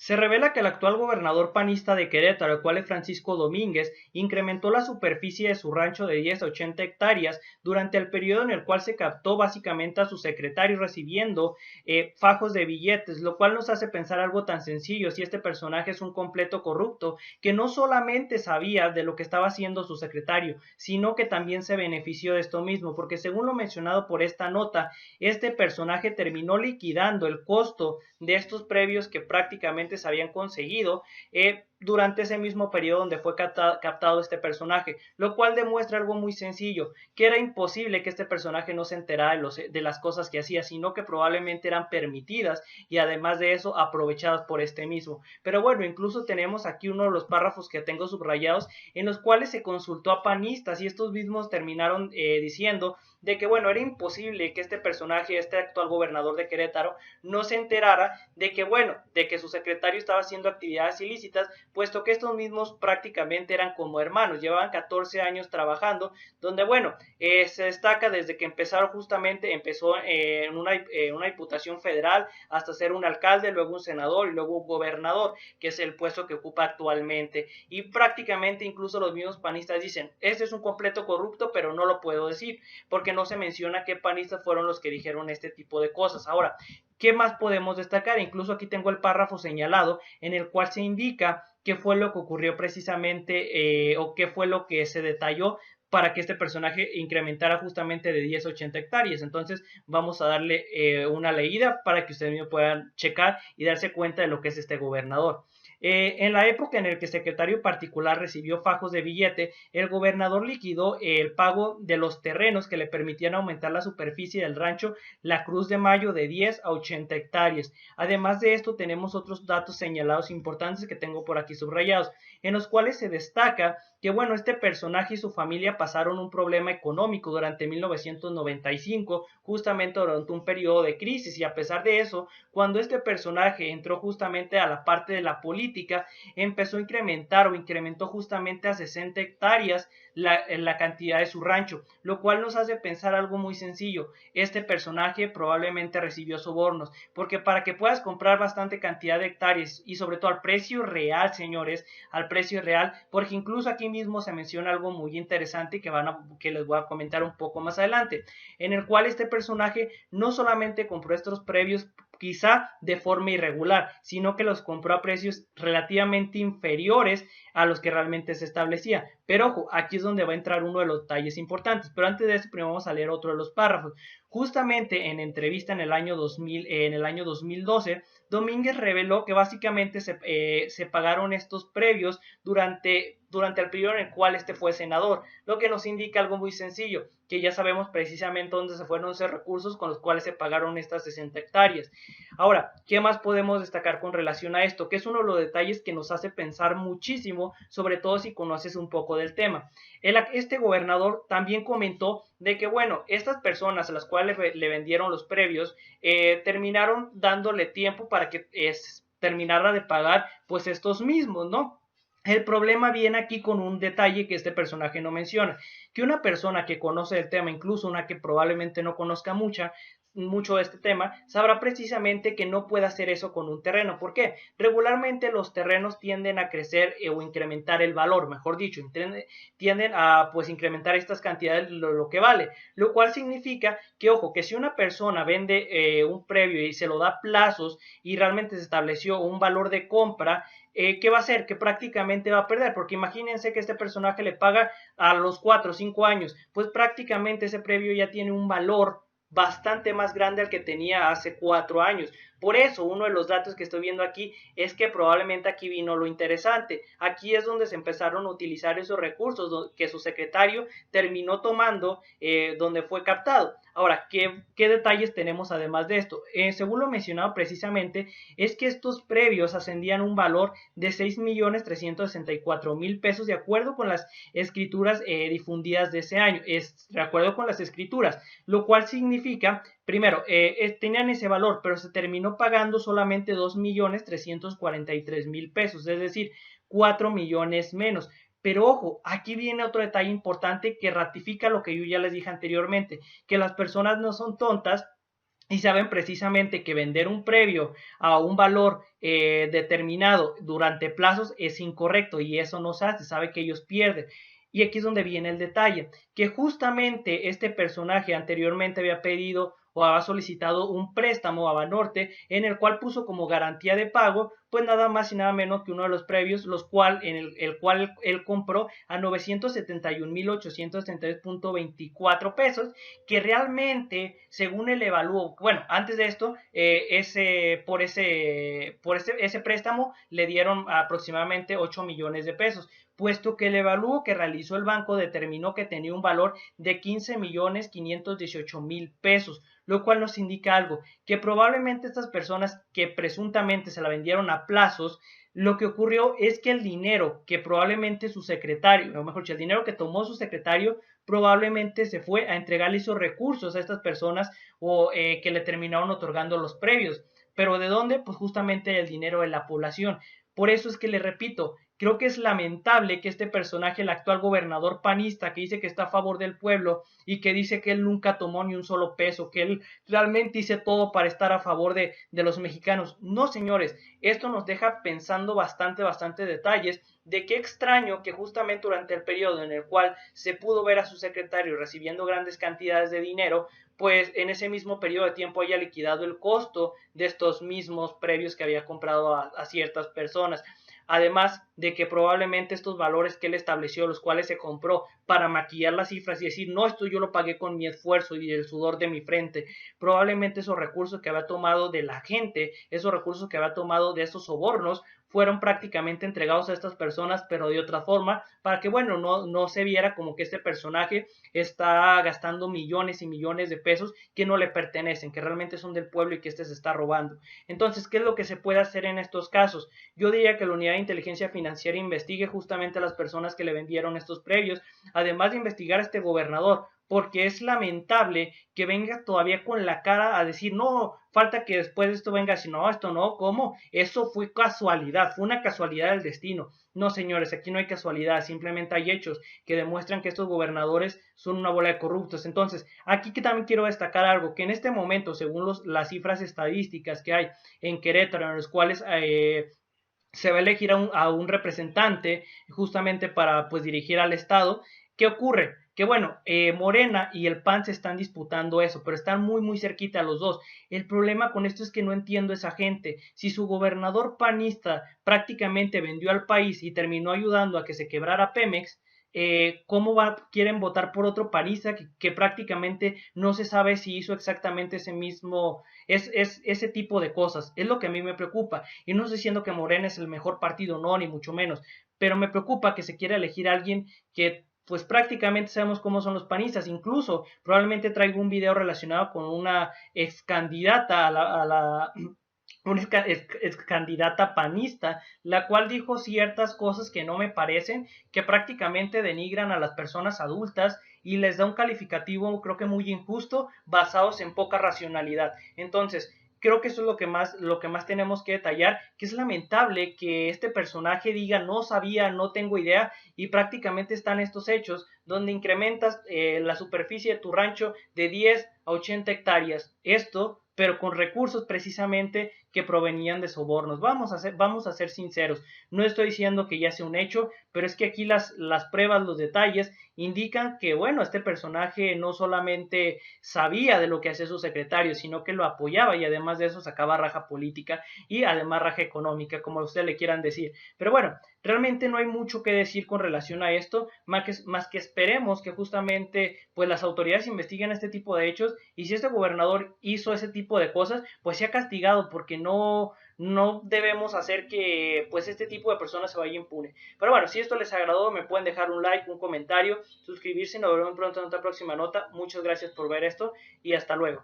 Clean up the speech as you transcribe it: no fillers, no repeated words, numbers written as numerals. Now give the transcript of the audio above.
Se revela que el actual gobernador panista de Querétaro, el cual es Francisco Domínguez, incrementó la superficie de su rancho de 10 a 80 hectáreas durante el periodo en el cual se captó básicamente a su secretario recibiendo fajos de billetes, lo cual nos hace pensar algo tan sencillo: si este personaje es un completo corrupto que no solamente sabía de lo que estaba haciendo su secretario, sino que también se benefició de esto mismo, porque según lo mencionado por esta nota, este personaje terminó liquidando el costo de estos previos que prácticamente se habían conseguido durante ese mismo periodo donde fue captado este personaje, lo cual demuestra algo muy sencillo: que era imposible que este personaje no se enterara de las cosas que hacía, sino que probablemente eran permitidas y además de eso aprovechadas por este mismo. Pero bueno, incluso tenemos aquí uno de los párrafos que tengo subrayados en los cuales se consultó a panistas y estos mismos terminaron diciendo de que bueno, era imposible que este personaje, este actual gobernador de Querétaro, no se enterara de que bueno, de que su secretario estaba haciendo actividades ilícitas, puesto que estos mismos prácticamente eran como hermanos, llevaban 14 años trabajando, donde bueno, se destaca desde que empezaron justamente, empezó una diputación federal hasta ser un alcalde, luego un senador y luego un gobernador, que es el puesto que ocupa actualmente. Y prácticamente incluso los mismos panistas dicen: este es un completo corrupto, pero no lo puedo decir, porque no se menciona qué panistas fueron los que dijeron este tipo de cosas. Ahora, ¿qué más podemos destacar? Incluso aquí tengo el párrafo señalado en el cual se indica qué fue lo que ocurrió precisamente o qué fue lo que se detalló para que este personaje incrementara justamente de 10 a 80 hectáreas. Entonces vamos a darle una leída para que ustedes mismos puedan checar y darse cuenta de lo que es este gobernador. En la época en la que el secretario particular recibió fajos de billete, el gobernador liquidó el pago de los terrenos que le permitían aumentar la superficie del rancho La Cruz de Mayo de 10 a 80 hectáreas. Además de esto, tenemos otros datos señalados importantes que tengo por aquí subrayados, en los cuales se destaca que bueno, este personaje y su familia pasaron un problema económico durante 1995, justamente durante un periodo de crisis, y a pesar de eso, cuando este personaje entró justamente a la parte de la política, empezó a incrementar o incrementó justamente a 60 hectáreas la cantidad de su rancho, lo cual nos hace pensar algo muy sencillo: este personaje probablemente recibió sobornos, porque para que puedas comprar bastante cantidad de hectáreas y sobre todo al precio real, señores, al precio real, porque incluso aquí mismo se menciona algo muy interesante que les voy a comentar un poco más adelante, en el cual este personaje no solamente compró estos previos quizá de forma irregular, sino que los compró a precios relativamente inferiores a los que realmente se establecía. Pero ojo, aquí es donde va a entrar uno de los detalles importantes. Pero antes de eso, primero vamos a leer otro de los párrafos. Justamente en entrevista en el año 2012, Domínguez reveló que básicamente se pagaron estos previos durante el periodo en el cual este fue senador, lo que nos indica algo muy sencillo: que ya sabemos precisamente dónde se fueron esos recursos con los cuales se pagaron estas 60 hectáreas. Ahora, ¿qué más podemos destacar con relación a esto? Que es uno de los detalles que nos hace pensar muchísimo, sobre todo si conoces un poco del tema. Este gobernador también comentó de que, bueno, estas personas a las cuales le vendieron los previos terminaron dándole tiempo para que terminara de pagar pues estos mismos, ¿no? El problema viene aquí con un detalle que este personaje no menciona: que una persona que conoce el tema, incluso una que probablemente no conozca mucho de este tema, sabrá precisamente que no puede hacer eso con un terreno. ¿Por qué? Regularmente los terrenos tienden a crecer o incrementar el valor, mejor dicho, tienden a pues incrementar estas cantidades lo que vale, lo cual significa que, ojo, que si una persona vende un previo y se lo da plazos y realmente se estableció un valor de compra, ¿qué va a hacer? Que prácticamente va a perder, porque imagínense que este personaje le paga a los 4 o 5 años, pues prácticamente ese previo ya tiene un valor bastante más grande al que tenía hace 4 años. Por eso, uno de los datos que estoy viendo aquí es que probablemente aquí vino lo interesante. Aquí es donde se empezaron a utilizar esos recursos que su secretario terminó tomando, donde fue captado. Ahora, ¿qué detalles tenemos además de esto? Según lo mencionado precisamente, es que estos previos ascendían a un valor de 6.364.000 pesos de acuerdo con las escrituras difundidas de ese año, de acuerdo con las escrituras, lo cual significa, primero, tenían ese valor, pero se terminó pagando solamente 2.343.000 pesos, es decir, 4 millones menos. Pero ojo, aquí viene otro detalle importante que ratifica lo que yo ya les dije anteriormente: que las personas no son tontas y saben precisamente que vender un previo a un valor determinado durante plazos es incorrecto y eso no se hace, sabe que ellos pierden. Y aquí es donde viene el detalle, que justamente este personaje anteriormente había pedido o había solicitado un préstamo a Banorte en el cual puso como garantía de pago pues nada más y nada menos que uno de los previos, el cual él compró a 971.833.24 pesos, que realmente, según el evalúo, bueno, antes de esto, ese préstamo le dieron aproximadamente 8 millones de pesos, puesto que el evalúo que realizó el banco determinó que tenía un valor de 15.518.000 pesos, lo cual nos indica algo, que probablemente estas personas que presuntamente se la vendieron a plazos, lo que ocurrió es que el dinero que probablemente su secretario, o mejor dicho, el dinero que tomó su secretario, probablemente se fue a entregarle esos recursos a estas personas o que le terminaron otorgando los previos. ¿Pero de dónde? Pues justamente el dinero de la población. Por eso es que le repito, creo que es lamentable que este personaje, el actual gobernador panista, que dice que está a favor del pueblo y que dice que él nunca tomó ni un solo peso, que él realmente hizo todo para estar a favor de los mexicanos. No, señores, esto nos deja pensando bastante detalles de qué extraño que justamente durante el periodo en el cual se pudo ver a su secretario recibiendo grandes cantidades de dinero, pues en ese mismo periodo de tiempo haya liquidado el costo de estos mismos previos que había comprado a ciertas personas. Además de que probablemente estos valores que él estableció, los cuales se compró para maquillar las cifras y decir, no, esto yo lo pagué con mi esfuerzo y el sudor de mi frente, probablemente esos recursos que había tomado de la gente, esos recursos que había tomado de esos sobornos, fueron prácticamente entregados a estas personas, pero de otra forma, para que, bueno, no se viera como que este personaje está gastando millones y millones de pesos que no le pertenecen, que realmente son del pueblo y que este se está robando. Entonces, ¿qué es lo que se puede hacer en estos casos? Yo diría que la unidad de inteligencia financiera investigue justamente a las personas que le vendieron estos previos, además de investigar a este gobernador, porque es lamentable que venga todavía con la cara a decir, no, falta que después de esto venga, si no, esto no, ¿cómo? Eso fue casualidad, fue una casualidad del destino. No, señores, aquí no hay casualidad, simplemente hay hechos que demuestran que estos gobernadores son una bola de corruptos. Entonces, aquí que también quiero destacar algo, que en este momento, según las cifras estadísticas que hay en Querétaro, en los cuales se va a elegir a un representante justamente para pues dirigir al Estado. ¿Qué ocurre? Que bueno, Morena y el PAN se están disputando eso, pero están muy cerquita los dos. El problema con esto es que no entiendo esa gente. Si su gobernador panista prácticamente vendió al país y terminó ayudando a que se quebrara Pemex, ¿cómo quieren votar por otro panista que prácticamente no se sabe si hizo exactamente ese tipo de cosas? Es lo que a mí me preocupa. Y no estoy diciendo que Morena es el mejor partido, no, ni mucho menos. Pero me preocupa que se quiera elegir a alguien que pues prácticamente sabemos cómo son los panistas. Incluso probablemente traigo un video relacionado con una ex candidata una ex candidata panista, la cual dijo ciertas cosas que no me parecen, que prácticamente denigran a las personas adultas y les da un calificativo creo que muy injusto, basados en poca racionalidad. Entonces, creo que eso es lo que más tenemos que detallar, que es lamentable que este personaje diga no sabía, no tengo idea, y prácticamente están estos hechos donde incrementas la superficie de tu rancho de 10 a 80 hectáreas. Esto pero con recursos precisamente que provenían de sobornos. Vamos a ser sinceros, no estoy diciendo que ya sea un hecho, pero es que aquí las pruebas, los detalles indican que, bueno, este personaje no solamente sabía de lo que hacía su secretario, sino que lo apoyaba y además de eso sacaba raja política y además raja económica, como ustedes le quieran decir. Pero bueno, realmente no hay mucho que decir con relación a esto, más que esperemos que justamente pues las autoridades investiguen este tipo de hechos y si este gobernador hizo ese tipo de cosas, pues sea castigado porque no debemos hacer que pues este tipo de personas se vaya impune. Pero bueno, si esto les agradó, me pueden dejar un like, un comentario, suscribirse y nos vemos pronto en otra próxima nota. Muchas gracias por ver esto y hasta luego.